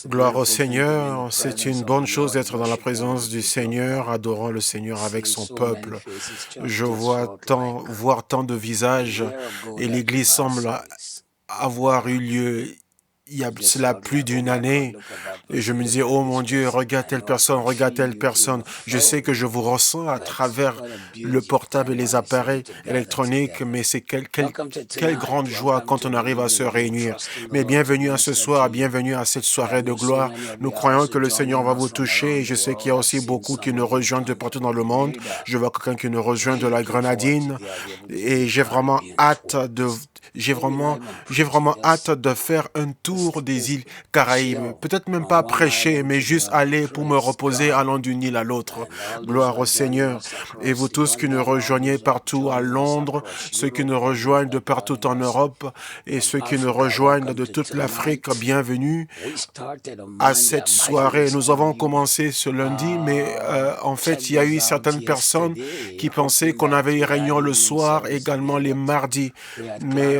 Gloire au Seigneur, c'est une bonne chose d'être dans la présence du Seigneur, adorant le Seigneur avec son peuple. Je vois voir tant de visages et l'Église semble avoir eu lieu il y a cela plus d'une année. Et je me disais, oh mon Dieu, regarde telle personne, regarde telle personne. Je sais que je vous ressens à travers le portable et les appareils électroniques, mais c'est quelle grande joie quand on arrive à se réunir. Mais bienvenue à ce soir, bienvenue à cette soirée de gloire. Nous croyons que le Seigneur va vous toucher. Et je sais qu'il y a aussi beaucoup qui nous rejoignent de partout dans le monde. Je vois quelqu'un qui nous rejoint de la Grenadine. Et j'ai vraiment hâte de faire un tour des îles Caraïbes. Peut-être même pas prêcher, mais juste aller pour me reposer allant d'une île à l'autre. Gloire au Seigneur. Et vous tous qui nous rejoignez partout à Londres, ceux qui nous rejoignent de partout en Europe et ceux qui nous rejoignent de toute l'Afrique, bienvenue à cette soirée. Nous avons commencé ce lundi, mais en fait, il y a eu certaines personnes qui pensaient qu'on avait une réunion le soir, également les mardis. Mais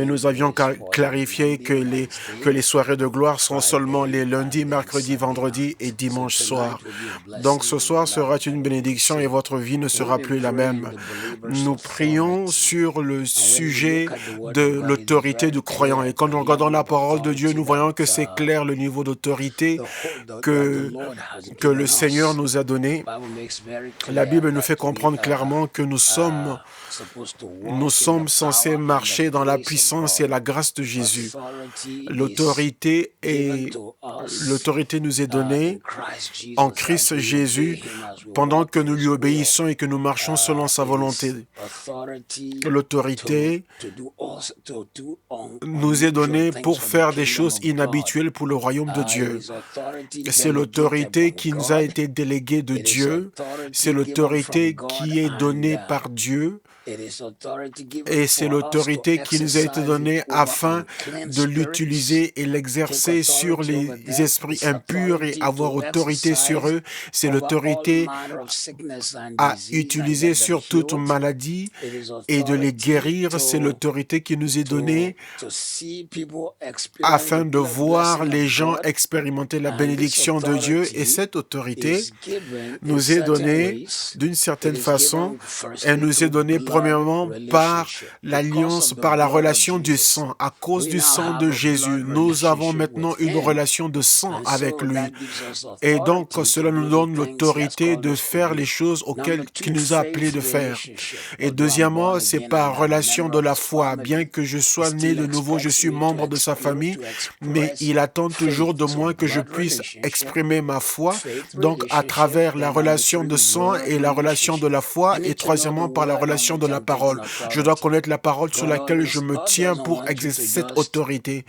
nous avions clarifié que les soirées de gloire sont seulement les lundis, mercredis, vendredis et dimanche soir. Donc ce soir sera une bénédiction et votre vie ne sera plus la même. Nous prions sur le sujet de l'autorité du croyant. Et quand nous regardons la parole de Dieu, nous voyons que c'est clair le niveau d'autorité que le Seigneur nous a donné. La Bible nous fait comprendre clairement que nous sommes censés marcher dans la puissance et la grâce de Jésus. L'autorité nous est donnée en Christ Jésus pendant que nous lui obéissons et que nous marchons selon sa volonté. L'autorité nous est donnée pour faire des choses inhabituelles pour le royaume de Dieu. C'est l'autorité qui nous a été déléguée de Dieu. C'est l'autorité qui est donnée par Dieu. Et c'est l'autorité qui nous a été donnée afin de l'utiliser et l'exercer sur les esprits impurs et avoir autorité sur eux. C'est l'autorité à utiliser sur toute maladie et de les guérir. C'est l'autorité qui nous est donnée afin de voir les gens expérimenter la bénédiction de Dieu. Et cette autorité nous est donnée d'une certaine façon. Elle nous est donnée premièrement par l'alliance, par la relation du sang. À cause du sang de Jésus, nous avons maintenant une relation de sang avec lui. Et donc, cela nous donne l'autorité de faire les choses auxquelles il nous a appelés de faire. Et deuxièmement, c'est par relation de la foi. Bien que je sois né de nouveau, je suis membre de sa famille, mais il attend toujours de moi que je puisse exprimer ma foi. Donc, à travers la relation de sang et la relation de la foi, et troisièmement, par la relation de la parole. Je dois connaître la parole sur laquelle je me tiens pour exercer cette autorité.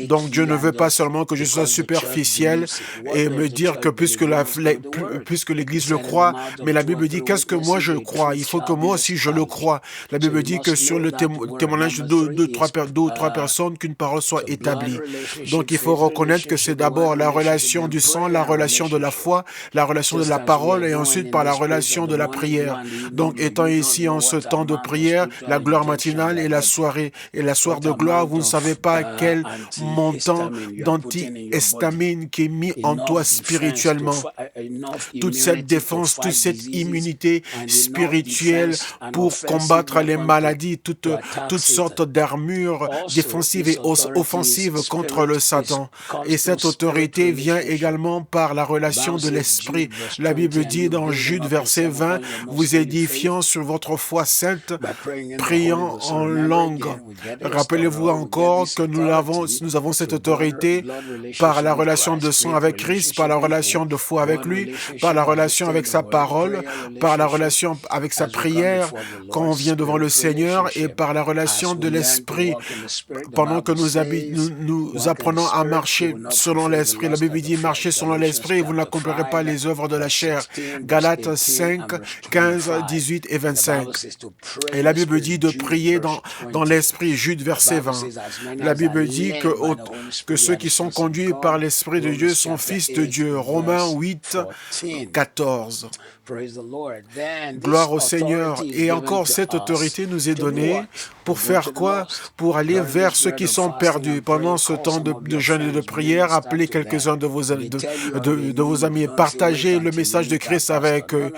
Donc, Dieu ne veut pas seulement que je sois superficiel et me dire que puisque l'Église le croit, mais la Bible dit qu'est-ce que moi je crois. Il faut que moi aussi je le croie. La Bible dit que sur le témoignage de deux ou trois personnes, qu'une parole soit établie. Donc, il faut reconnaître que c'est d'abord la relation du sang, la relation de la foi, la relation de la parole et ensuite par la relation de la prière. Donc, étant ici en ce temps de prière, la gloire matinale et la soirée de gloire, vous ne savez pas quel montant d'antihistamine qui est mis en toi spirituellement. Toute cette défense, toute cette immunité spirituelle pour combattre les maladies, toutes sortes d'armures défensives et offensives contre le Satan. Et cette autorité vient également par la relation de l'Esprit. La Bible dit dans Jude verset 20, vous édifiant sur votre foi sainte, priant en langue. Rappelez-vous encore que nous avons cette autorité par la relation de sang avec Christ, par la relation de foi avec lui, par la relation avec sa parole, par la relation avec sa prière quand on vient devant le Seigneur et par la relation de l'Esprit pendant que nous apprenons à marcher selon l'Esprit. La Bible dit marchez selon l'Esprit et vous n'accomplirez pas les œuvres de la chair. Galates 5, 15, 18 et 25. Et la Bible dit de prier dans l'Esprit, Jude verset 20. La Bible dit que ceux qui sont conduits par l'Esprit de Dieu sont fils de Dieu. Romains 8, 14. Gloire au Seigneur. Et encore, cette autorité nous est donnée pour faire quoi? Pour aller vers ceux qui sont perdus. Pendant ce temps de jeûne et de prière, appelez quelques-uns de vos amis. Partagez le message de Christ avec eux.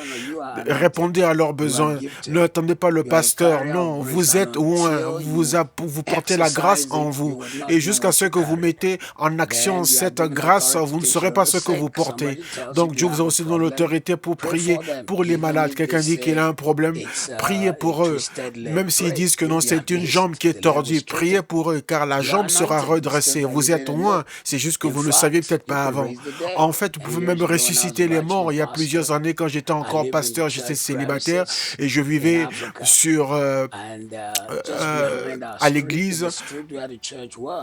Répondez à leurs besoins. N'attendez pas le pasteur. Non, vous êtes loin. Vous portez la grâce en vous. Et jusqu'à ce que vous mettez en action cette grâce, vous ne saurez pas ce que vous portez. Donc Dieu vous a aussi donné l'autorité pour prier pour les malades. Quelqu'un dit qu'il a un problème, priez pour eux. Même s'ils disent que non, c'est une jambe qui est tordue, priez pour eux, car la jambe sera redressée. Vous êtes loin, c'est juste que vous ne le saviez peut-être pas avant. En fait, vous pouvez même ressusciter les morts. Il y a plusieurs années, quand j'étais encore pasteur, j'étais célibataire et je vivais à l'église.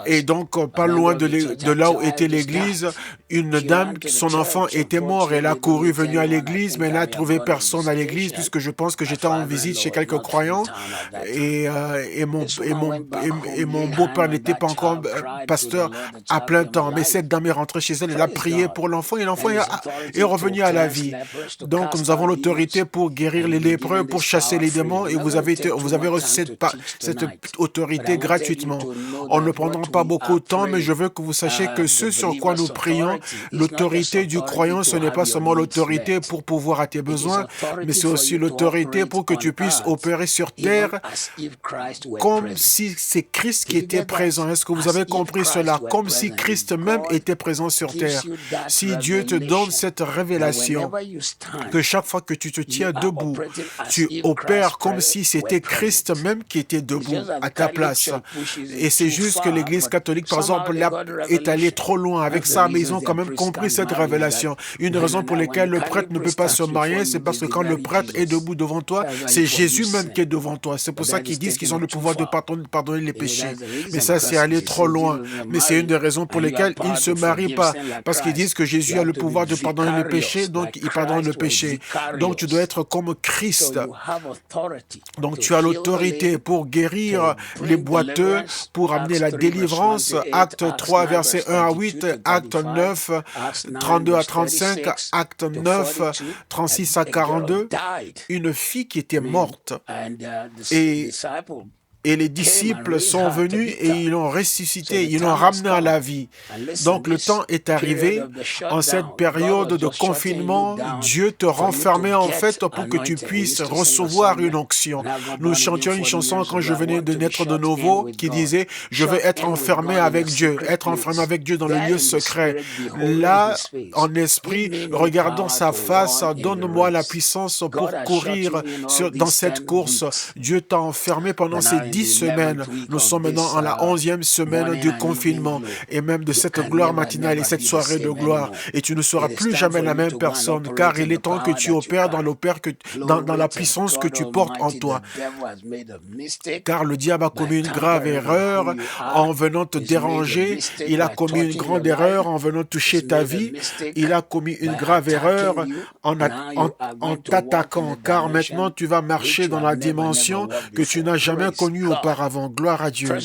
Et donc, pas loin de là où était l'église, une dame, son enfant était mort. Elle a couru, venue à l'église, mais elle n'a trouvé personne à l'église, puisque je pense que j'étais en visite chez quelques croyants. Et mon beau-père n'était pas encore pasteur à plein temps. Mais cette dame est rentrée chez elle, elle a prié pour l'enfant, et l'enfant est revenu à la vie. Donc, nous avons l'autorité pour guérir les lépreux, pour chasser les démons, et vous avez reçu cette autorité gratuitement. On ne prendra pas beaucoup de temps, mais je veux que vous sachiez que ce sur quoi nous prions, l'autorité du croyant, ce n'est pas seulement l'autorité pour pouvoir à tes besoins, mais c'est aussi l'autorité pour que tu puisses opérer sur terre comme si c'est Christ qui était présent. Est-ce que vous avez compris cela? Comme si Christ même était présent sur terre. Si Dieu te donne cette révélation, que chaque fois que tu te tiens debout, tu opères comme si c'était Christ même qui était debout à ta place. Et c'est juste que l'Église catholique, par exemple, est allée trop loin avec ça, mais ils ont quand même compris cette révélation. Une raison pour laquelle le prêtre ne peut pas se marier, c'est parce que quand le prêtre est debout devant toi, c'est Jésus même qui est devant toi. C'est pour ça qu'ils disent qu'ils ont le pouvoir de pardonner les péchés. Mais ça, c'est aller trop loin. Mais c'est une des raisons pour lesquelles ils ne se marient pas. Parce qu'ils disent que Jésus a le pouvoir de pardonner les péchés, donc il pardonne le péché. Donc tu dois être comme Christ. Donc tu as l'autorité pour guérir les boiteux, pour amener la délivrance. Acte 3, versets 1 à 8, Acte 9, 32 à 35, Acte 9, 36 à 42. Une fille qui était morte. Et les disciples sont venus et ils l'ont ressuscité, ils l'ont ramené à la vie. Donc le temps est arrivé, en cette période de confinement, Dieu te renfermait en fait pour que tu puisses recevoir une onction. Nous chantions une chanson quand je venais de naître de nouveau qui disait « Je veux être enfermé avec Dieu, être enfermé avec Dieu dans le lieu secret. » Là, en esprit, regardons sa face, donne-moi la puissance pour courir dans cette course. Dieu t'a enfermé pendant ces 10 semaines. Nous sommes maintenant en la 11e semaine du confinement et même de cette gloire matinale et cette soirée de gloire. Et tu ne seras plus jamais la même personne, car il est temps que tu opères dans la puissance que tu portes en toi. Car le diable a commis une grave erreur en venant te déranger. Il a commis une grande erreur en venant toucher ta vie. Il a commis une grave erreur en t'attaquant, car maintenant tu vas marcher dans la dimension que tu n'as jamais connue auparavant. Gloire à Dieu.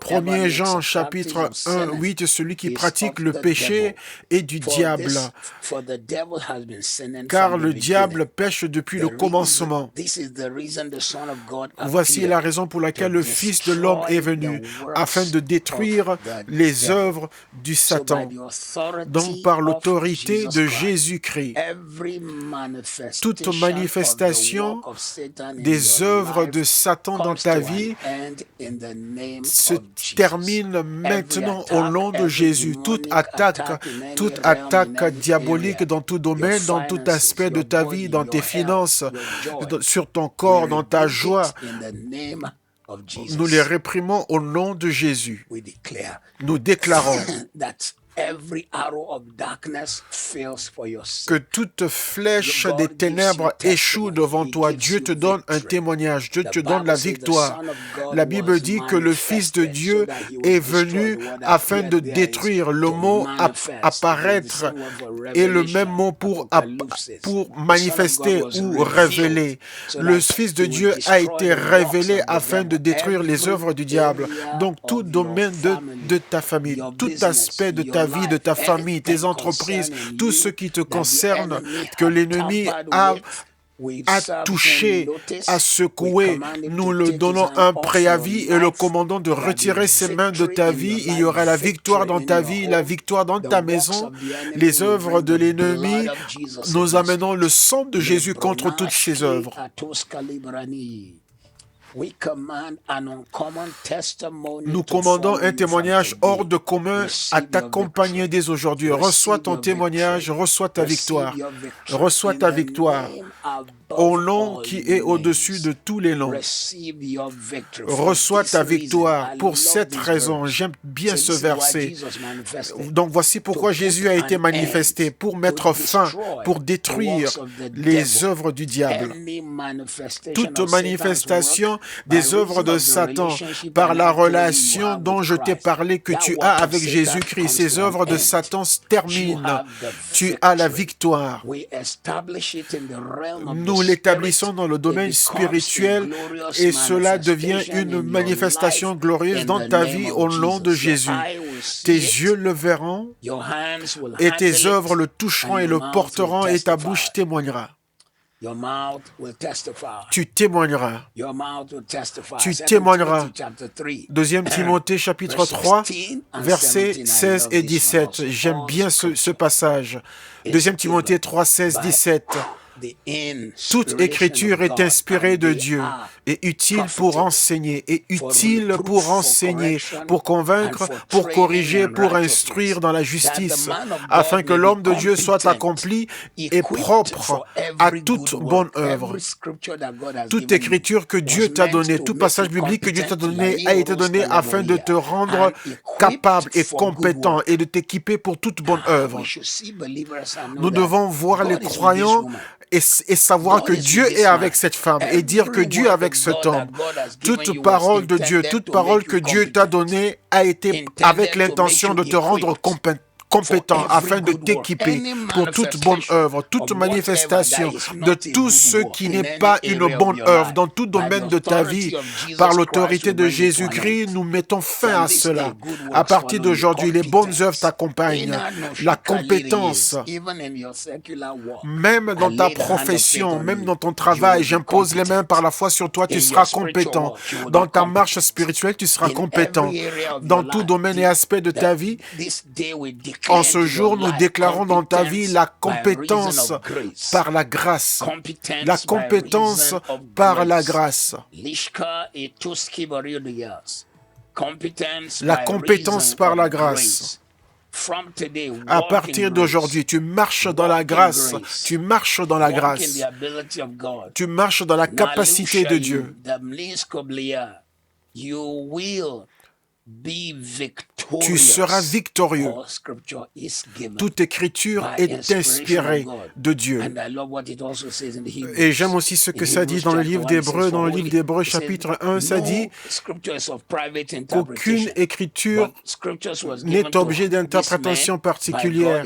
1 Jean chapitre 1, 8, celui qui pratique le péché est du diable, car le diable pêche depuis le commencement. Voici la raison pour laquelle le Fils de l'homme est venu, afin de détruire les œuvres du Satan. Donc par l'autorité de Jésus-Christ, toute manifestation des œuvres de Satan dans ta vie se termine maintenant au nom de Jésus. Toute attaque diabolique dans tout domaine, dans tout aspect de ta vie, dans tes finances, sur ton corps, dans ta joie, nous les réprimons au nom de Jésus. Nous déclarons Que toute flèche des ténèbres échoue devant toi. Dieu te donne un témoignage. Dieu te donne la victoire. La Bible dit que le Fils de Dieu est venu afin de détruire. Le mot apparaître est le même mot pour manifester ou révéler. Le Fils de Dieu a été révélé afin de détruire les œuvres du diable. Donc tout domaine de ta famille, tout aspect de ta vie, de ta famille, tes entreprises, tout ce qui te concerne, que l'ennemi a touché, à secouer. Nous le donnons un préavis et le commandons de retirer ses mains de ta vie. Il y aura la victoire dans ta vie, la victoire dans ta maison. Les œuvres de l'ennemi, nous amenons le sang de Jésus contre toutes ces œuvres. Nous commandons un témoignage hors de commun à t'accompagner dès aujourd'hui. Reçois ton témoignage, reçois ta victoire. Reçois ta victoire au nom qui est au-dessus de tous les noms. Reçois ta victoire. Pour cette raison, j'aime bien ce verset. Donc voici pourquoi Jésus a été manifesté, pour mettre fin, pour détruire les œuvres du diable. Toute manifestation des œuvres de Satan par la relation dont je t'ai parlé que tu as avec Jésus-Christ. Ces œuvres de Satan se terminent. Tu as la victoire. Nous l'établissons dans le domaine spirituel et cela devient une manifestation glorieuse dans ta vie au nom de Jésus. Tes yeux le verront et tes œuvres le toucheront et le porteront et ta bouche témoignera. Tu témoigneras. Tu témoigneras. 2 Timothée chapitre 3, versets 16 et 17. J'aime bien ce passage. 2 Timothée 3, 16, 17. Toute écriture est inspirée de Dieu et utile pour enseigner, pour convaincre, pour corriger, pour instruire dans la justice, afin que l'homme de Dieu soit accompli et propre à toute bonne œuvre. Toute écriture que Dieu t'a donnée, tout passage biblique que Dieu t'a donné, a été donné afin de te rendre capable et compétent et de t'équiper pour toute bonne œuvre. Nous devons voir les croyants et savoir que Dieu est avec cette femme et dire que Dieu est avec cet homme. Toute parole de Dieu, toute parole que Dieu t'a donnée a été avec l'intention de te rendre compétent afin de t'équiper pour toute bonne œuvre, toute manifestation de tout ce qui n'est pas une bonne œuvre dans tout domaine de ta vie. Par l'autorité de Jésus-Christ, nous mettons fin à cela. À partir d'aujourd'hui, les bonnes œuvres t'accompagnent. La compétence, même dans ta profession, même dans ton travail, j'impose les mains par la foi sur toi, tu seras compétent. Dans ta marche spirituelle, tu seras compétent. Dans tout domaine et aspect de ta vie, en ce jour, nous déclarons dans ta vie la compétence par la grâce. La compétence par la grâce. La compétence par la grâce. À partir d'aujourd'hui, tu marches dans la grâce. Tu marches dans la grâce. Tu marches dans la capacité de Dieu. Tu seras victorieux. Toute écriture est inspirée de Dieu. Et j'aime aussi ce que ça dit dans le livre d'Hébreux. Dans le livre d'Hébreux, chapitre 1, ça dit qu'aucune écriture n'est objet d'interprétation particulière.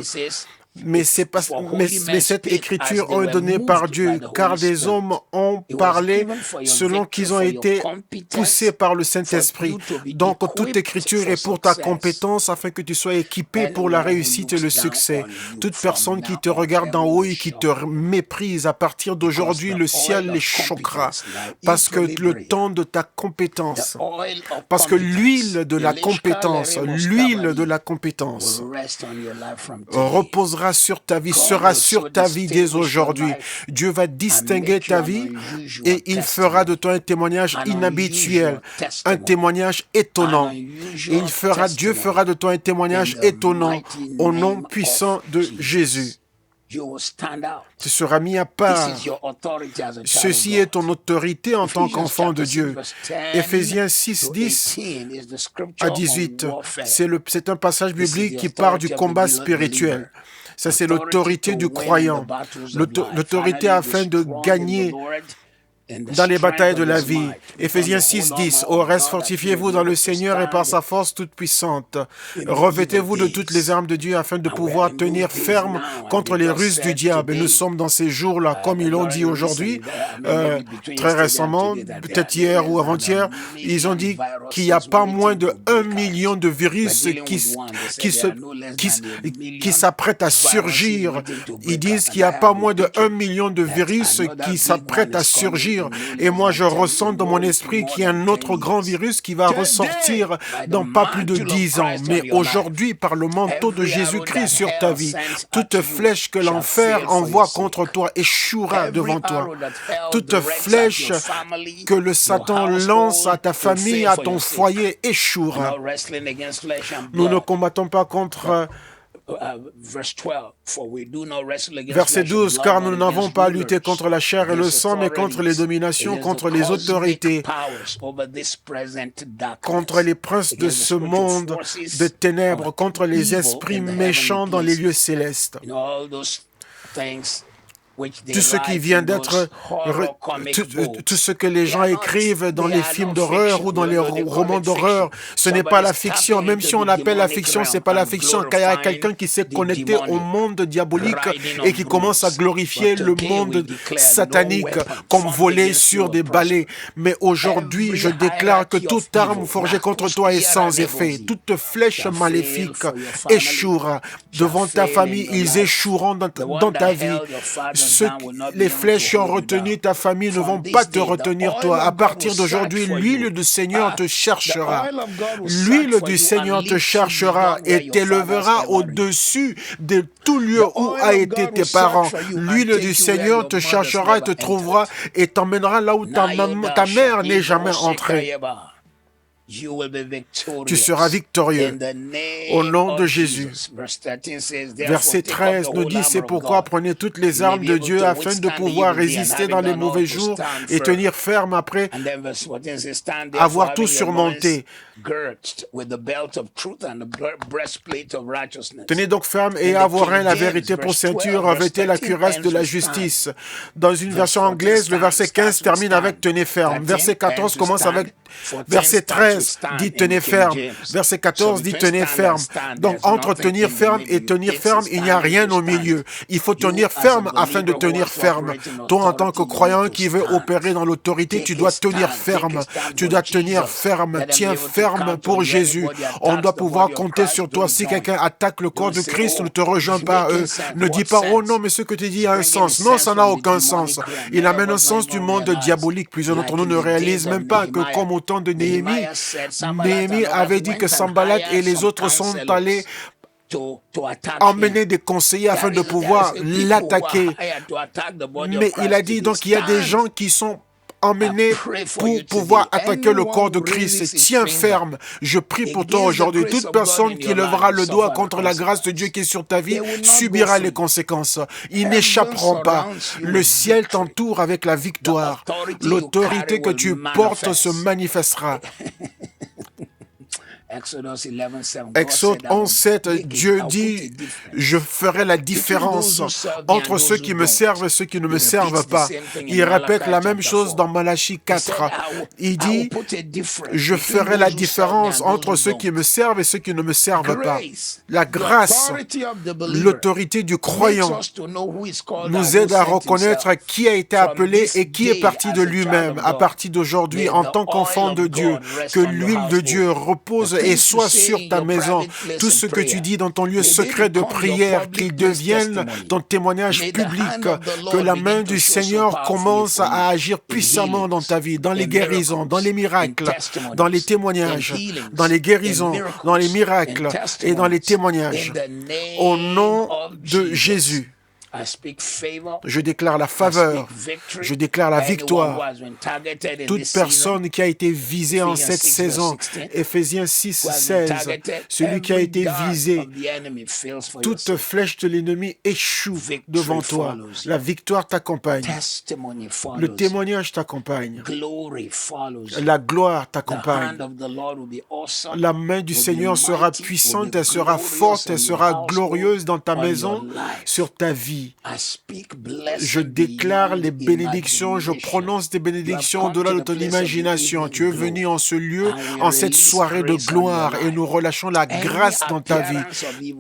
Mais cette écriture est donnée par Dieu, car des hommes ont parlé selon qu'ils ont été poussés par le Saint-Esprit. Donc, toute écriture est pour ta compétence, afin que tu sois équipé pour la réussite et le succès. Toute personne qui te regarde d'en haut et qui te méprise, à partir d'aujourd'hui, le ciel les choquera. Parce que le temps de ta compétence, parce que l'huile de la compétence reposera sur ta vie, sera sur ta vie dès aujourd'hui. Dieu va distinguer ta vie et il fera de toi un témoignage inhabituel, un témoignage étonnant. Et Dieu fera de toi un témoignage étonnant au nom puissant de Jésus. Tu seras mis à part. Ceci est ton autorité en tant qu'enfant de Dieu. Éphésiens 6, 10 à 18. C'est un passage biblique qui parle du combat spirituel. Ça, c'est l'autorité du croyant. L'autorité afin de gagner dans les batailles de la vie. Éphésiens 6, 10. Au reste, fortifiez-vous dans le Seigneur et par sa force toute puissante. Revêtez-vous de toutes les armes de Dieu afin de pouvoir tenir ferme contre les ruses du diable. Et nous sommes dans ces jours-là, comme ils l'ont dit aujourd'hui, très récemment, peut-être hier ou avant-hier, ils ont dit qu'il n'y a pas moins de 1 million de virus qui s'apprêtent à surgir. Ils disent qu'il n'y a pas moins de 1 million de virus qui s'apprêtent à surgir. Et moi, je ressens dans mon esprit qu'il y a un autre grand virus qui va ressortir dans pas plus de 10 ans. Mais aujourd'hui, par le manteau de Jésus-Christ sur ta vie, toute flèche que l'enfer envoie contre toi échouera devant toi. Toute flèche que le Satan lance à ta famille, à ton foyer, échouera. Nous ne combattons pas contre... Verset 12, car nous n'avons pas à lutter contre la chair et le sang, mais contre les dominations, contre les autorités, contre les princes de ce monde de ténèbres, contre les esprits méchants dans les lieux célestes. Tout ce qui vient d'être, tout ce que les gens écrivent dans les films d'horreur ou dans les romans d'horreur, ce n'est pas la fiction. Même si on appelle la fiction, c'est pas la fiction. Quand il y a quelqu'un qui s'est connecté au monde diabolique et qui commence à glorifier le monde satanique comme voler sur des balais. Mais aujourd'hui, je déclare que toute arme forgée contre toi est sans effet. Toute flèche maléfique échouera devant ta famille. Ils échoueront dans ta vie. Les flèches qui ont retenu ta famille ne vont pas te retenir toi. À partir d'aujourd'hui, l'huile du Seigneur te cherchera. L'huile du Seigneur te cherchera et t'élèvera au-dessus de tout lieu où a été tes parents. L'huile du Seigneur te cherchera et te trouvera et t'emmènera là où ta mère n'est jamais entrée. Tu seras victorieux au nom de Jésus. Verset 13 nous dit, c'est pourquoi prenez toutes les armes de Dieu afin de pouvoir résister dans les mauvais jours et tenir ferme après avoir tout surmonté. Tenez donc ferme et avoir la vérité pour ceinture, revêtez la cuirasse de la justice. Dans une version anglaise, le verset 15 termine avec tenez ferme. Verset 14 commence avec verset 13 dit tenez ferme. Verset 14 dit tenez ferme. Donc entre tenir ferme et tenir ferme, il n'y a rien au milieu. Il faut tenir ferme afin de tenir ferme. Toi, en tant que croyant qui veut opérer dans l'autorité, tu dois tenir ferme. Tu dois tenir ferme. Tiens ferme pour Jésus. On doit pouvoir compter sur toi. Si quelqu'un attaque le corps de Christ, ne te rejoins pas à eux. Ne dis pas, oh non, mais ce que tu dis a un sens. Non, ça n'a aucun sens. Il amène un sens du monde diabolique. Plusieurs d'entre nous ne réalisent même pas que comme au temps de Néhémie, Néhémie avait dit que Sanballat et les autres sont allés emmener des conseillers afin de pouvoir l'attaquer. Mais il a dit donc il y a des gens qui sont emmenés pour pouvoir attaquer le corps de Christ. Tiens ferme. Je prie pour toi aujourd'hui. Toute personne qui lèvera le doigt contre la grâce de Dieu qui est sur ta vie subira les conséquences. Ils n'échapperont pas. Le ciel t'entoure avec la victoire. L'autorité que tu portes se manifestera. Exode 11:7, Dieu dit, je ferai la différence entre ceux qui me servent et ceux qui ne me servent pas. Il répète la même chose dans Malachie 4. Il dit, je ferai la différence entre ceux qui me servent et ceux qui ne me servent pas. La grâce, l'autorité du croyant nous aide à reconnaître qui a été appelé et qui est parti de lui-même. À partir d'aujourd'hui, en tant qu'enfant de Dieu, que l'huile de Dieu repose et soit sur ta maison. Tout ce que tu dis dans ton lieu secret de prière, qu'il devienne ton témoignage public, que la main du Seigneur commence à agir puissamment dans ta vie, dans les guérisons, dans les miracles, dans les témoignages, dans les guérisons, dans les miracles et dans les témoignages. Au nom de Jésus. Je déclare la faveur. Je déclare la victoire. Toute personne qui a été visée en cette saison, Éphésiens 6, 16, celui qui a été visé, toute flèche de l'ennemi échoue devant toi. La victoire t'accompagne. Le témoignage t'accompagne. La gloire t'accompagne. La main du Seigneur sera puissante, elle sera forte, elle sera glorieuse dans ta maison, sur ta vie. Je déclare les bénédictions, je prononce des bénédictions au-delà de ton imagination. Tu es venu en ce lieu, en cette soirée de gloire, et nous relâchons la grâce dans ta vie.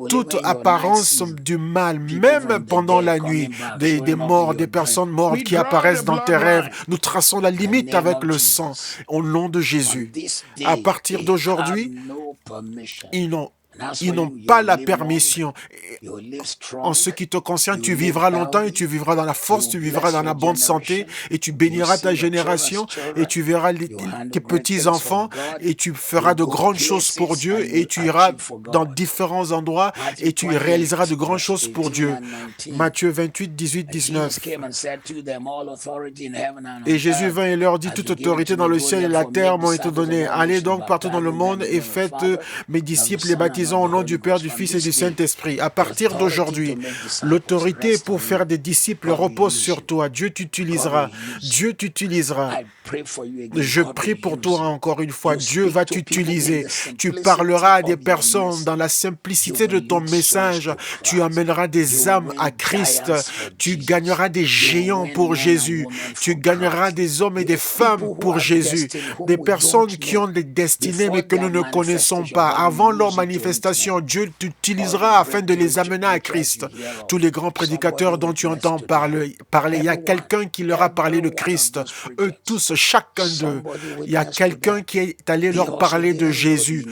Toute apparence du mal, même pendant la nuit, des morts, des personnes mortes qui apparaissent dans tes rêves, nous traçons la limite avec le sang, au nom de Jésus. À partir d'aujourd'hui, ils n'ont pas la permission. En ce qui te concerne, tu vivras longtemps et tu vivras dans la force, tu vivras dans la bonne santé et tu béniras ta génération et tu verras tes petits-enfants et tu feras de grandes choses pour Dieu et tu iras dans différents endroits et tu réaliseras de grandes choses pour Dieu. Matthieu 28, 18, 19. Et Jésus vint et leur dit, toute autorité dans le ciel et la terre m'ont été données. Allez donc partout dans le monde et faites mes disciples les baptisant au nom du Père, du Fils et du Saint-Esprit. À partir d'aujourd'hui, l'autorité pour faire des disciples repose sur toi. Dieu t'utilisera. Dieu t'utilisera. Je prie pour toi encore une fois. Dieu va t'utiliser. Tu parleras à des personnes dans la simplicité de ton message. Tu amèneras des âmes à Christ. Tu gagneras des géants pour Jésus. Tu gagneras des hommes et des femmes pour Jésus. Des personnes qui ont des destinées mais que nous ne connaissons pas. Avant leur manifestation, Dieu t'utilisera afin de les amener à Christ. Tous les grands prédicateurs dont tu entends parler, il y a quelqu'un qui leur a parlé de Christ. Eux tous, chacun d'eux, il y a quelqu'un qui est allé leur parler de Jésus.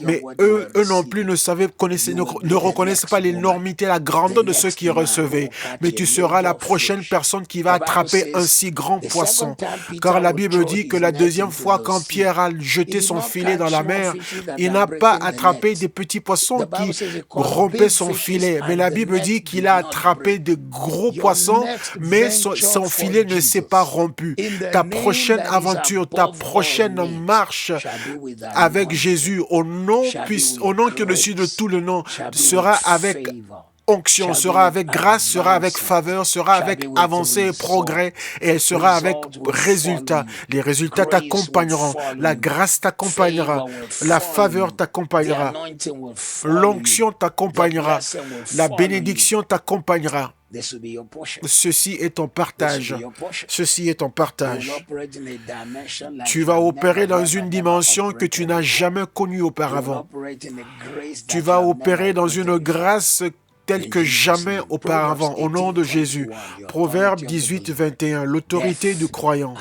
Mais eux non plus ne reconnaissent pas l'énormité, la grandeur de ceux qui recevaient. Mais tu seras la prochaine personne qui va attraper un si grand poisson. Car la Bible dit que la deuxième fois, quand Pierre a jeté son filet dans la mer, il n'a pas attrapé des petits poissons qui rompaient son filet. Mais la Bible dit qu'il a attrapé de gros poissons, mais son filet ne s'est pas rompu. Ta prochaine aventure, ta prochaine marche avec Jésus, au nom qui est au-dessus de tout le nom, sera avec onction, sera avec grâce, sera avec faveur, sera avec avancée et progrès, et elle sera avec résultats. Les résultats t'accompagneront, la grâce t'accompagnera, la faveur t'accompagnera, l'onction t'accompagnera, la bénédiction t'accompagnera. Ceci est ton partage. Ceci est ton partage. Tu vas opérer dans une dimension que tu n'as jamais connue auparavant. Tu vas opérer dans une grâce telle que jamais auparavant, au nom de Jésus. Proverbe 18, 21. L'autorité du croyant.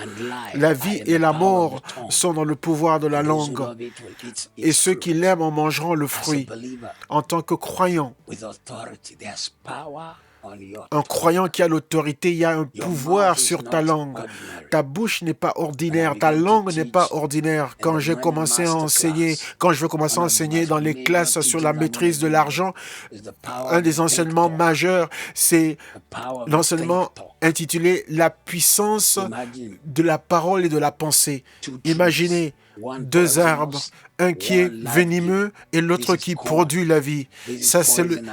La vie et la mort sont dans le pouvoir de la langue. Et ceux qui l'aiment en mangeront le fruit. En tant que croyant, un croyant qui a l'autorité, il y a un pouvoir sur ta langue. Ta bouche n'est pas ordinaire, ta langue n'est pas ordinaire. Quand je vais commencer à enseigner dans les classes sur la maîtrise de l'argent, un des enseignements majeurs, c'est l'enseignement intitulé « La puissance de la parole et de la pensée ». Imaginez deux arbres, un qui est venimeux et l'autre qui produit la vie. Il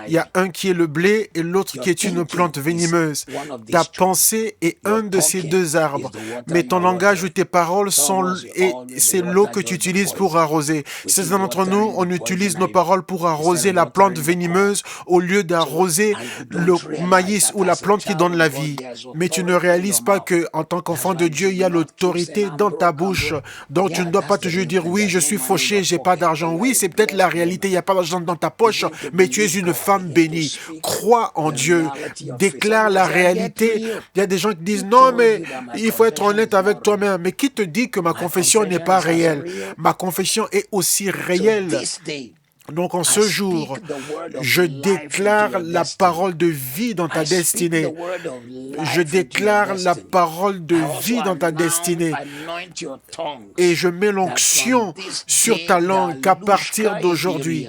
y a un qui est le blé et l'autre qui est une plante venimeuse. Ta pensée est un de ces deux arbres, mais ton langage ou tes paroles c'est l'eau que tu utilises pour arroser. Certains d'entre nous, on utilise nos paroles pour arroser la plante venimeuse au lieu d'arroser le maïs ou la plante qui donne la vie. Mais tu ne réalises pas que, en tant qu'enfant de Dieu, il y a l'autorité dans ta bouche. Donc tu ne dois pas toujours dire oui, je suis fauché, j'ai pas d'argent. Oui, c'est peut-être la réalité, il n'y a pas d'argent dans ta poche, mais tu es une femme bénie. Crois en Dieu, déclare la réalité. Il y a des gens qui disent non, mais il faut être honnête avec toi-même. Mais qui te dit que ma confession n'est pas réelle? Ma confession est aussi réelle. Donc en ce jour, je déclare la parole de vie dans ta destinée. Je déclare la parole de vie dans ta destinée. Et je mets l'onction sur ta langue qu'à partir d'aujourd'hui,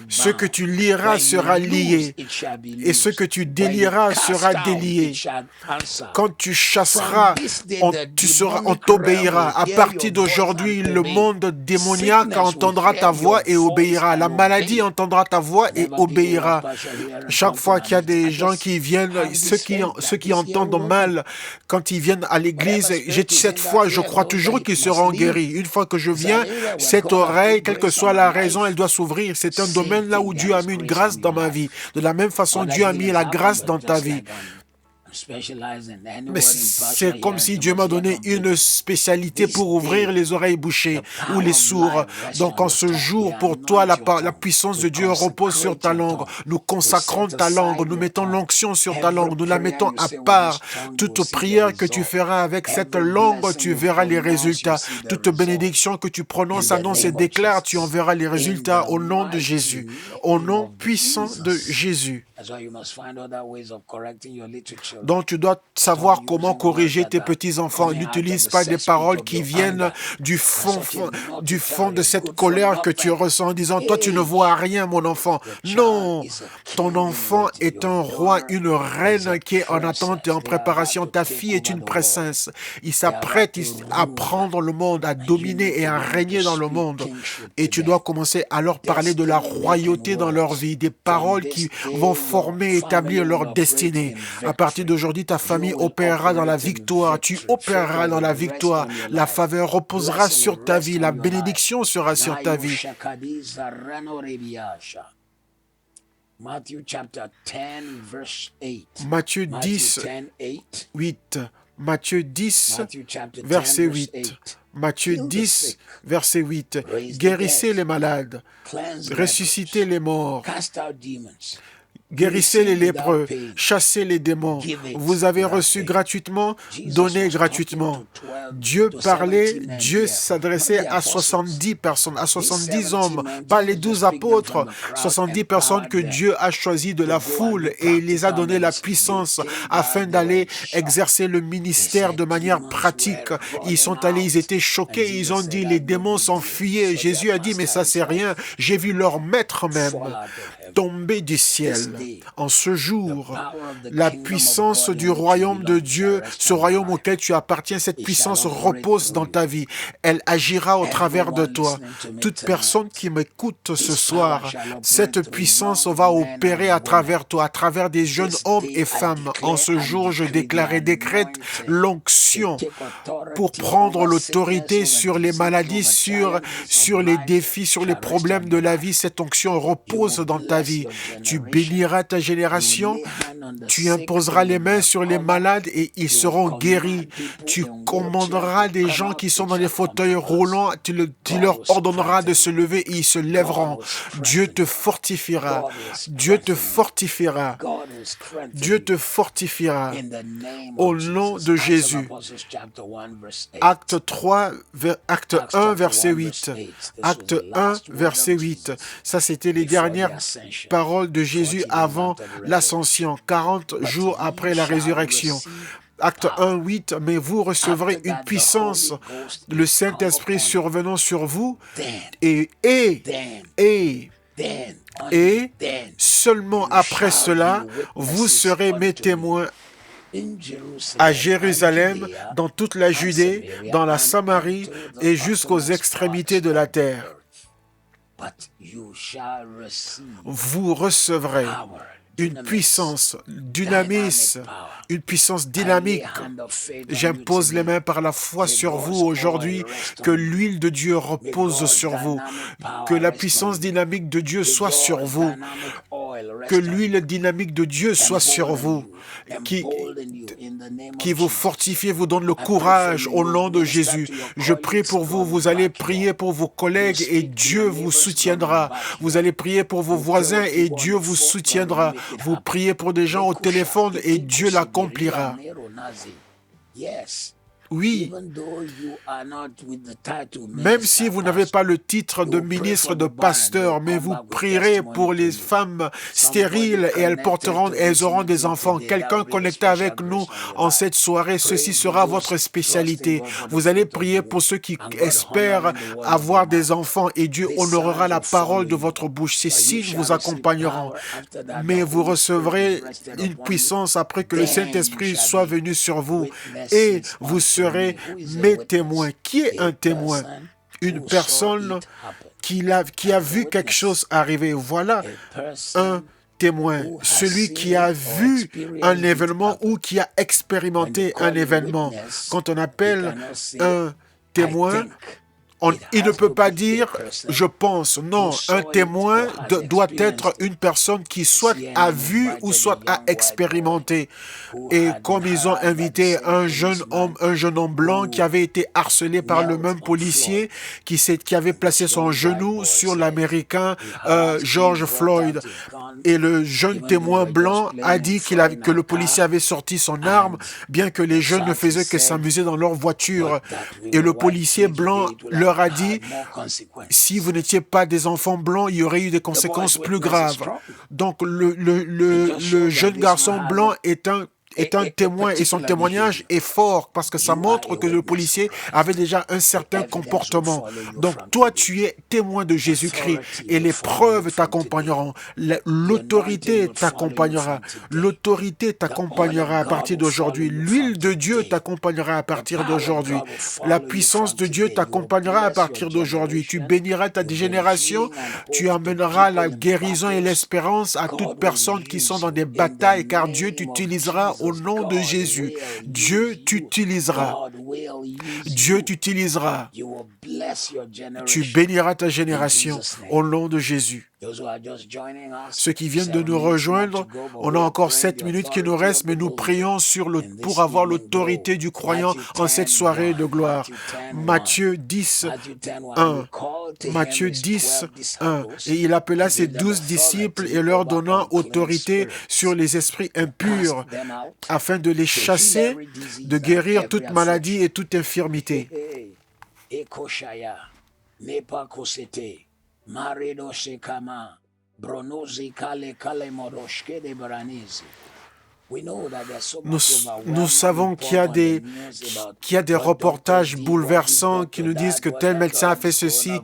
Ce que tu lieras sera lié, et ce que tu délieras sera délié. Quand tu chasseras, on t'obéira. À partir d'aujourd'hui, le monde démoniaque entendra ta voix et obéira. La maladie entendra ta voix et obéira. Chaque fois qu'il y a des gens qui viennent, ceux qui entendent mal, quand ils viennent à l'église, cette fois, je crois toujours qu'ils seront guéris. Une fois que je viens, cette oreille, quelle que soit la raison, elle doit s'ouvrir. C'est un domaine là où Dieu a mis une grâce dans ma vie. De la même façon, Dieu a mis la grâce dans ta vie. Mais c'est comme si Dieu m'a donné une spécialité pour ouvrir les oreilles bouchées ou les sourds. Donc en ce jour, pour toi, la puissance de Dieu repose sur ta langue. Nous consacrons ta langue, nous mettons l'onction sur ta langue, nous la mettons à part. Toute prière que tu feras avec cette langue, tu verras les résultats. Toute bénédiction que tu prononces, annonces et déclares, tu en verras les résultats au nom de Jésus. Au nom puissant de Jésus. Donc tu dois savoir comment corriger tes petits-enfants. N'utilise pas des paroles qui viennent du fond de cette colère que tu ressens en disant « Toi, tu ne vois rien, mon enfant. » Non, ton enfant est un roi, une reine qui est en attente et en préparation. Ta fille est une princesse. Il s'apprête à prendre le monde, à dominer et à régner dans le monde. Et tu dois commencer à leur parler de la royauté dans leur vie, des paroles qui vont former et établir leur destinée. À partir d'aujourd'hui, ta famille opérera dans la victoire. Tu opéreras dans la victoire. La faveur reposera sur ta vie. La bénédiction sera sur ta vie. Matthieu 10, 8. Matthieu 10, verset 8. Matthieu 10, verset 8. Guérissez les malades, ressuscitez les morts, guérissez les lépreux, chassez les démons. Vous avez reçu gratuitement, donnez gratuitement. Dieu parlait, Dieu s'adressait à 70 personnes, à 70 hommes, pas les 12 apôtres, 70 personnes que Dieu a choisies de la foule et il les a donné la puissance afin d'aller exercer le ministère de manière pratique. Ils sont allés, ils étaient choqués, ils ont dit, les démons s'enfuyaient. Jésus a dit, mais ça c'est rien, j'ai vu leur maître même tomber du ciel. En ce jour, la puissance du royaume de Dieu, ce royaume auquel tu appartiens, cette puissance repose dans ta vie. Elle agira au travers de toi. Toute personne qui m'écoute ce soir, cette puissance va opérer à travers toi, à travers des jeunes hommes et femmes. En ce jour, je déclare et décrète l'onction pour prendre l'autorité sur les maladies, sur les défis, sur les problèmes de la vie. Cette onction repose dans ta vie. Tu béniras ta génération, tu imposeras les mains sur les malades et ils seront guéris. Tu commanderas des gens qui sont dans les fauteuils roulants, tu leur ordonneras de se lever et ils se lèveront. Dieu te fortifiera. Dieu te fortifiera. Dieu te fortifiera. Au nom de Jésus. Acte 1, verset 8. Acte 1, verset 8. Ça, c'était les dernières paroles de Jésus avant l'ascension, 40 jours après la résurrection. Acte 1, 8, mais vous recevrez une puissance, le Saint-Esprit survenant sur vous, et seulement après cela, vous serez mes témoins à Jérusalem, dans toute la Judée, dans la Samarie et jusqu'aux extrémités de la terre. Vous recevrez une puissance une puissance dynamique. J'impose les mains par la foi sur vous aujourd'hui, que l'huile de Dieu repose sur vous, que la puissance dynamique de Dieu soit sur vous, que l'huile dynamique de Dieu soit sur vous, qui vous fortifie, vous donne le courage au nom de Jésus. Je prie pour vous, vous allez prier pour vos collègues et Dieu vous soutiendra. Vous allez prier pour vos voisins et Dieu vous soutiendra. Vous priez pour des gens au téléphone et Dieu l'accomplira. Oui, même si vous n'avez pas le titre de ministre, de pasteur, mais vous prierez pour les femmes stériles et elles auront des enfants. Quelqu'un connecté avec nous en cette soirée, ceci sera votre spécialité. Vous allez prier pour ceux qui espèrent avoir des enfants et Dieu honorera la parole de votre bouche. Ces signes vous accompagneront, mais vous recevrez une puissance après que le Saint-Esprit soit venu sur vous et vous serez mes témoins. Qui est un témoin? Une personne qui a vu quelque chose arriver. Voilà un témoin, celui qui a vu un événement ou qui a expérimenté un événement. Quand on appelle un témoin, il ne peut pas dire « je pense ». Non, un témoin doit être une personne qui soit a vu ou soit a expérimenté. Et comme ils ont invité un jeune homme blanc qui avait été harcelé par le même policier qui avait placé son genou sur l'Américain George Floyd. Et le jeune témoin blanc a dit que le policier avait sorti son arme, bien que les jeunes ne faisaient que s'amuser dans leur voiture. Et le policier blanc leur a dit, si vous n'étiez pas des enfants blancs, il y aurait eu des conséquences plus graves. Donc le jeune garçon blanc est un témoin et son témoignage est fort parce que ça montre que le policier avait déjà un certain comportement. Donc toi, tu es témoin de Jésus-Christ et les preuves t'accompagneront. L'autorité t'accompagnera. L'autorité t'accompagnera à partir d'aujourd'hui. L'huile de Dieu t'accompagnera à partir d'aujourd'hui. La puissance de Dieu t'accompagnera à partir d'aujourd'hui. Tu béniras ta génération. Tu amèneras la guérison et l'espérance à toutes personnes qui sont dans des batailles car Dieu t'utilisera au nom de Jésus. Dieu t'utilisera. Dieu t'utilisera. Tu béniras ta génération au nom de Jésus. Ceux qui viennent de nous rejoindre, on a encore 7 minutes qui nous restent, mais nous prions pour avoir l'autorité du croyant en cette soirée de gloire. Matthieu 10, 1. Matthieu 10, 1. Et il appela ses 12 disciples et leur donnant autorité sur les esprits impurs, afin de les chasser, de guérir toute maladie et toute infirmité. Nous savons qu'il y a des reportages bouleversants qui nous disent que tel médecin a fait ceci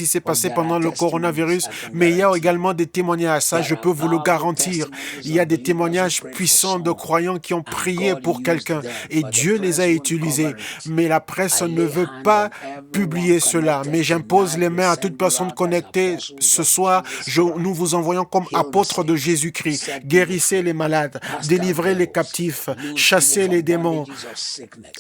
s'est passé pendant le coronavirus, mais il y a également des témoignages. Ça, je peux vous le garantir. Il y a des témoignages puissants de croyants qui ont prié pour quelqu'un et Dieu les a utilisés. Mais la presse ne veut pas publier cela. Mais j'impose les mains à toute personne connectée ce soir. Nous vous envoyons comme apôtres de Jésus-Christ. Guérissez les malades, délivrez les captifs, chassez les démons,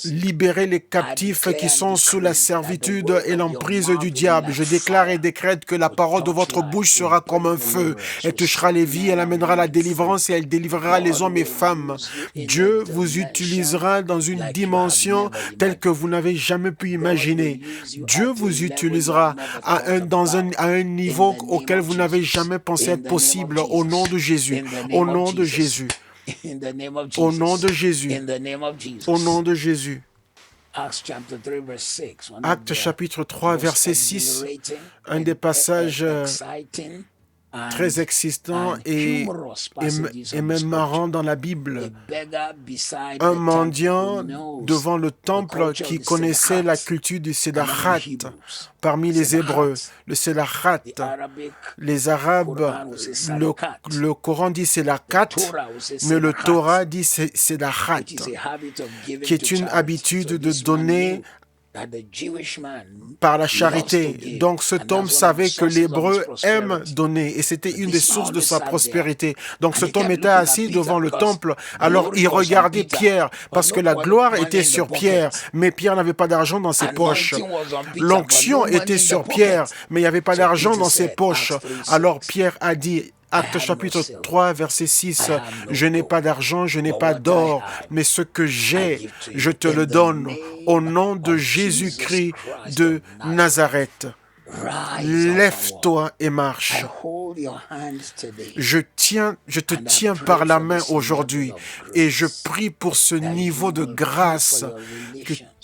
libérez les captifs qui sont sous la servitude et l'emprise du diable. Je déclare et décrète que la parole de votre bouche sera comme un feu. Elle touchera les vies, elle amènera la délivrance et elle délivrera les hommes et femmes. Dieu vous utilisera dans une dimension telle que vous n'avez jamais pu imaginer. Dieu vous utilisera à un niveau auquel vous n'avez jamais pensé être possible au nom de Jésus. Au nom de Jésus. Au nom de Jésus. Au nom de Jésus. Actes chapitre 3, verset 6, un des passages très excitant et même marrant dans la Bible. Un mendiant devant le temple qui connaissait la culture du Sédarat parmi les Hébreux. Le Sédarat, les Arabes, le Coran dit Sédakat, mais le Torah dit Sédarat, qui est une habitude de donner par la charité. Donc cet homme savait que l'Hébreu aime donner et c'était une des sources de sa prospérité. Donc cet homme était assis devant le temple. Alors il regardait Pierre parce que la gloire était sur Pierre, mais Pierre n'avait pas d'argent dans ses poches. L'onction était sur Pierre, mais il n'y avait pas d'argent dans ses poches. Alors Pierre a dit, Actes chapitre 3, verset 6, « Je n'ai pas d'argent, je n'ai pas d'or, mais ce que j'ai, je te le donne au nom de Jésus-Christ de Nazareth. Lève-toi et marche. » Je te tiens par la main aujourd'hui et je prie pour ce niveau de grâce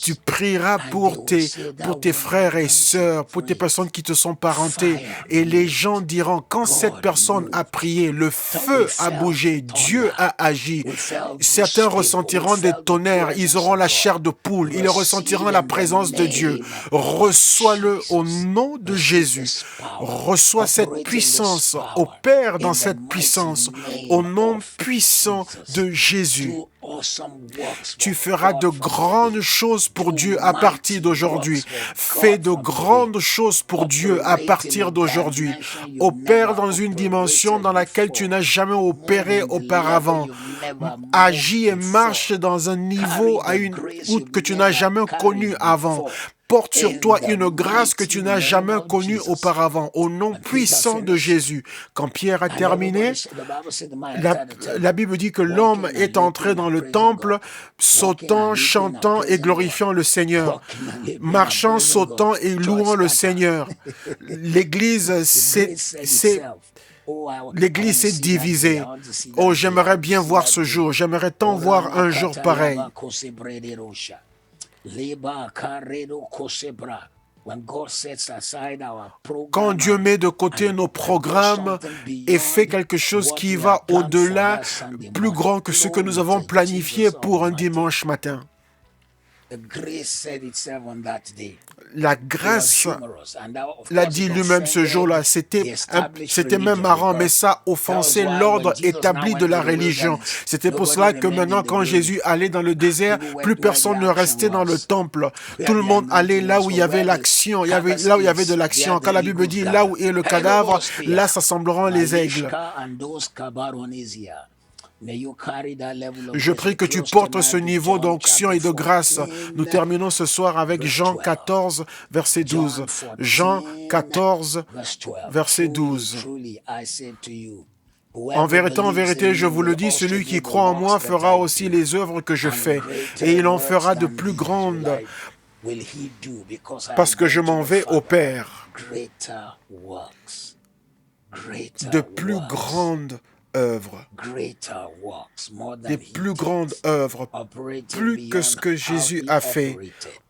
Tu prieras pour tes frères et sœurs, pour tes personnes qui te sont parentées. Et les gens diront, quand cette personne a prié, le feu a bougé, Dieu a agi. Certains ressentiront des tonnerres, ils auront la chair de poule, ils ressentiront la présence de Dieu. Reçois-le au nom de Jésus. Reçois cette puissance, opère dans cette puissance, au nom puissant de Jésus. Tu feras de grandes choses pour Dieu à partir d'aujourd'hui. Fais de grandes choses pour Dieu à partir d'aujourd'hui. Opère dans une dimension dans laquelle tu n'as jamais opéré auparavant. Agis et marche dans un niveau que tu n'as jamais connu avant. Porte sur toi une grâce que tu n'as jamais connue auparavant, au nom puissant de Jésus. Quand Pierre a terminé, la Bible dit que l'homme est entré dans le temple, sautant, chantant et glorifiant le Seigneur, marchant, sautant et louant le Seigneur. L'Église s'est divisée. Oh, j'aimerais bien voir ce jour. J'aimerais tant voir un jour pareil. Quand Dieu met de côté nos programmes et fait quelque chose qui va au-delà, plus grand que ce que nous avons planifié pour un dimanche matin. La grâce l'a dit lui-même ce jour-là. C'était même marrant, mais ça offensait l'ordre établi de la religion. C'était pour cela que maintenant, quand Jésus allait dans le désert, plus personne ne restait dans le temple. Tout le monde allait là où il y avait l'action, là où il y avait de l'action. Quand la Bible dit là où est le cadavre, là s'assembleront les aigles. Je prie que tu portes ce niveau d'onction et de grâce. Nous terminons ce soir avec Jean 14, verset 12. Jean 14, verset 12. En vérité, je vous le dis, celui qui croit en moi fera aussi les œuvres que je fais, et il en fera de plus grandes, parce que je m'en vais au Père. De plus grandes œuvres, des plus grandes œuvres, plus que ce que Jésus a fait,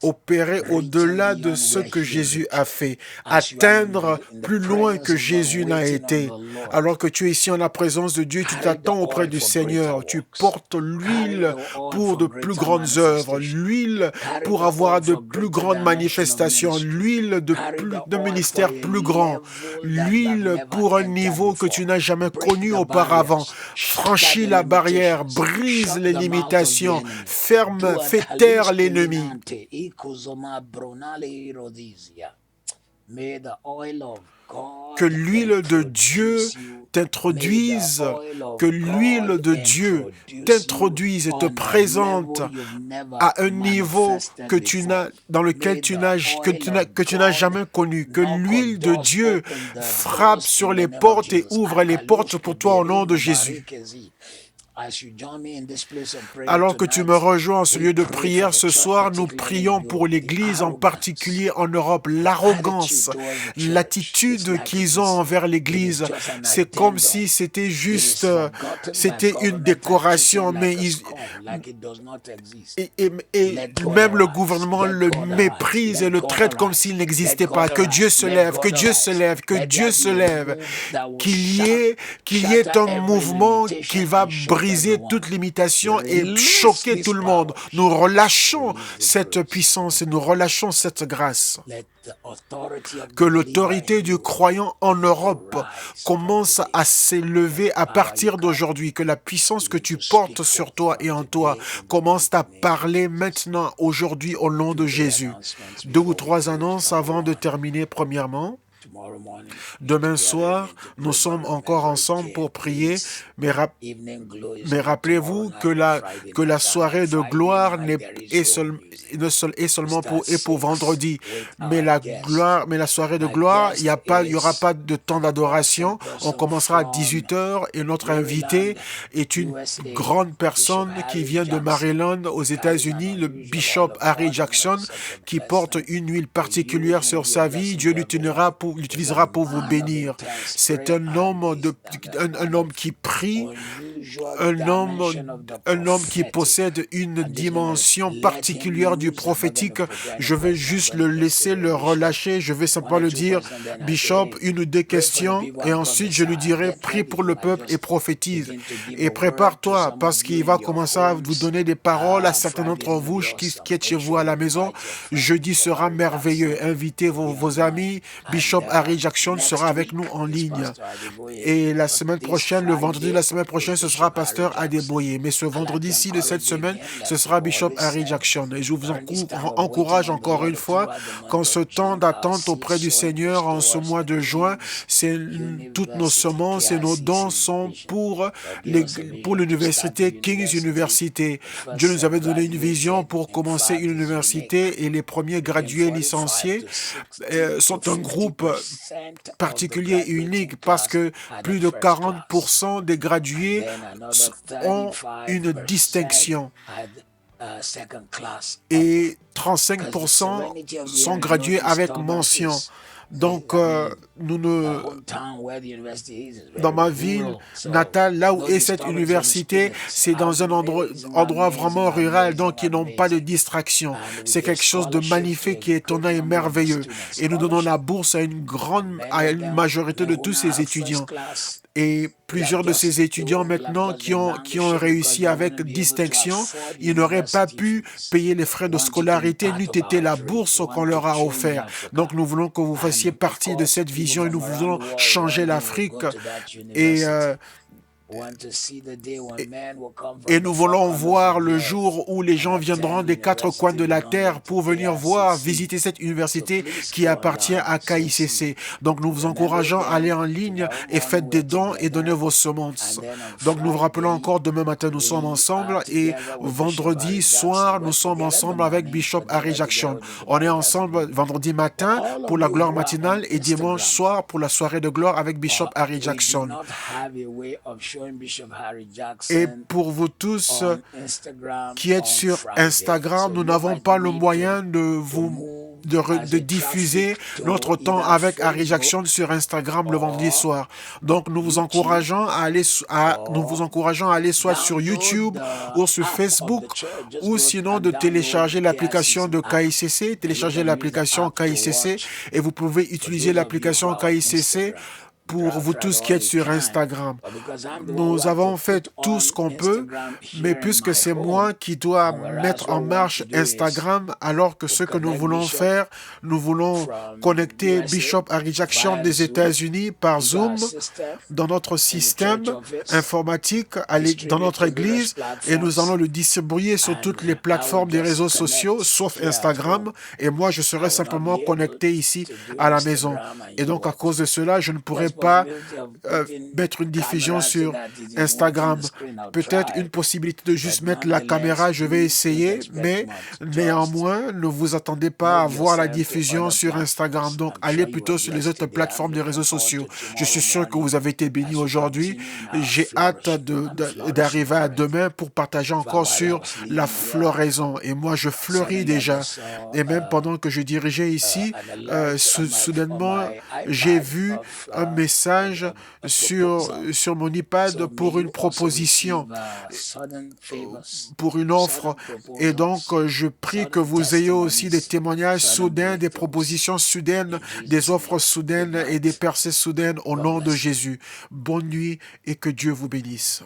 opérer au-delà de ce que Jésus a fait, atteindre plus loin que Jésus n'a été. Alors que tu es ici en la présence de Dieu, tu t'attends auprès du Seigneur, tu portes l'huile pour de plus grandes œuvres, l'huile pour avoir de plus grandes manifestations, l'huile de ministère plus grand, l'huile pour un niveau que tu n'as jamais connu auparavant. Franchis la barrière, brise les limitations, fais taire l'ennemi. Que l'huile de Dieu t'introduise, que l'huile de Dieu t'introduise et te présente à un niveau dans lequel tu n'as jamais connu. Que l'huile de Dieu frappe sur les portes et ouvre les portes pour toi au nom de Jésus. Alors que tu me rejoins en ce lieu de prière ce soir, nous prions pour l'Église, en particulier en Europe. L'arrogance, l'attitude qu'ils ont envers l'Église, c'est comme si c'était juste, c'était une décoration, mais même le gouvernement le méprise et le traite comme s'il n'existait pas. Que Dieu se lève, que Dieu se lève, que Dieu se lève, qu'il y ait un mouvement qui va briser toute limitation et choquer tout le monde. Nous relâchons cette puissance et nous relâchons cette grâce. Que l'autorité du croyant en Europe commence à s'élever à partir d'aujourd'hui. Que la puissance que tu portes sur toi et en toi commence à parler maintenant, aujourd'hui, au nom de Jésus. 2 ou 3 annonces avant de terminer. Premièrement, demain soir, nous sommes encore ensemble pour prier, mais rappelez-vous que la soirée de gloire est seulement pour vendredi. Mais la soirée de gloire, il y aura pas de temps d'adoration. On commencera à 18h et notre invité est une grande personne qui vient de Maryland aux États-Unis, le bishop Harry Jackson, qui porte une huile particulière sur sa vie. Dieu l'utilisera pour l'utilisera pour vous bénir. C'est un homme, un homme qui prie, un homme qui possède une dimension particulière du prophétique. Je vais juste le laisser le relâcher. Je vais simplement le dire, Bishop, une ou deux questions, et ensuite je lui dirai, prie pour le peuple et prophétise. Et prépare-toi, parce qu'il va commencer à vous donner des paroles à certains d'entre vous qui êtes chez vous à la maison. Jeudi sera merveilleux. Invitez vos amis. Bishop Harry Jackson sera avec nous en ligne. Et la semaine prochaine, le vendredi de la semaine prochaine, ce sera Pasteur Adeboye. Mais ce vendredi-ci de cette semaine, ce sera Bishop Harry Jackson. Et je vous encourage encore une fois qu'en ce temps d'attente auprès du Seigneur, en ce mois de juin, toutes nos semences et nos dons sont pour l'université King's University. Dieu nous avait donné une vision pour commencer une université et les premiers gradués licenciés sont un groupe particulier et unique parce que plus de 40% des gradués ont une distinction et 35% sont gradués avec mention. Donc, dans ma ville natale, là où est cette université, c'est dans un endroit vraiment rural, donc ils n'ont pas de distraction. C'est quelque chose de magnifique, qui est étonnant et merveilleux. Et nous donnons la bourse à une majorité de tous ces étudiants. Et plusieurs de ces étudiants maintenant qui ont réussi avec distinction, ils n'auraient pas pu payer les frais de scolarité, n'eût été la bourse qu'on leur a offert. Donc nous voulons que vous fassiez partie de cette vision et nous voulons changer l'Afrique. Et nous voulons voir le jour où les gens viendront des quatre coins de la terre pour venir visiter cette université qui appartient à KICC. Donc nous vous encourageons à aller en ligne et faites des dons et donnez vos semences. Donc nous vous rappelons encore, demain matin nous sommes ensemble et vendredi soir nous sommes ensemble avec Bishop Harry Jackson. On est ensemble vendredi matin pour la gloire matinale et dimanche soir pour la soirée de gloire avec Bishop Harry Jackson. Et pour vous tous qui êtes sur Instagram, nous n'avons pas le moyen de diffuser notre temps avec Harry Jackson sur Instagram le vendredi soir. Donc nous vous encourageons à aller soit sur YouTube ou sur Facebook ou sinon de télécharger l'application de KICC, et vous pouvez utiliser l'application KICC pour vous tous qui êtes sur Instagram. Nous avons fait tout ce qu'on peut, mais puisque c'est moi qui dois mettre en marche Instagram, alors que ce que nous voulons faire, nous voulons connecter Bishop Harry Jackson des États-Unis par Zoom dans notre système informatique, dans notre église, et nous allons le distribuer sur toutes les plateformes des réseaux sociaux, sauf Instagram, et moi je serai simplement connecté ici à la maison. Et donc à cause de cela, je ne pourrai pas mettre une diffusion sur Instagram. Peut-être une possibilité de juste mettre la caméra, je vais essayer, mais néanmoins, ne vous attendez pas à voir la diffusion sur Instagram. Donc, allez plutôt sur les autres plateformes de réseaux sociaux. Je suis sûr que vous avez été bénis aujourd'hui. J'ai hâte d'arriver à demain pour partager encore sur la floraison. Et moi, je fleuris déjà. Et même pendant que je dirigeais ici, soudainement, j'ai vu un message sur mon iPad pour une proposition, pour une offre. Et donc, je prie que vous ayez aussi des témoignages soudains, des propositions soudaines, des offres soudaines et des percées soudaines au nom de Jésus. Bonne nuit et que Dieu vous bénisse.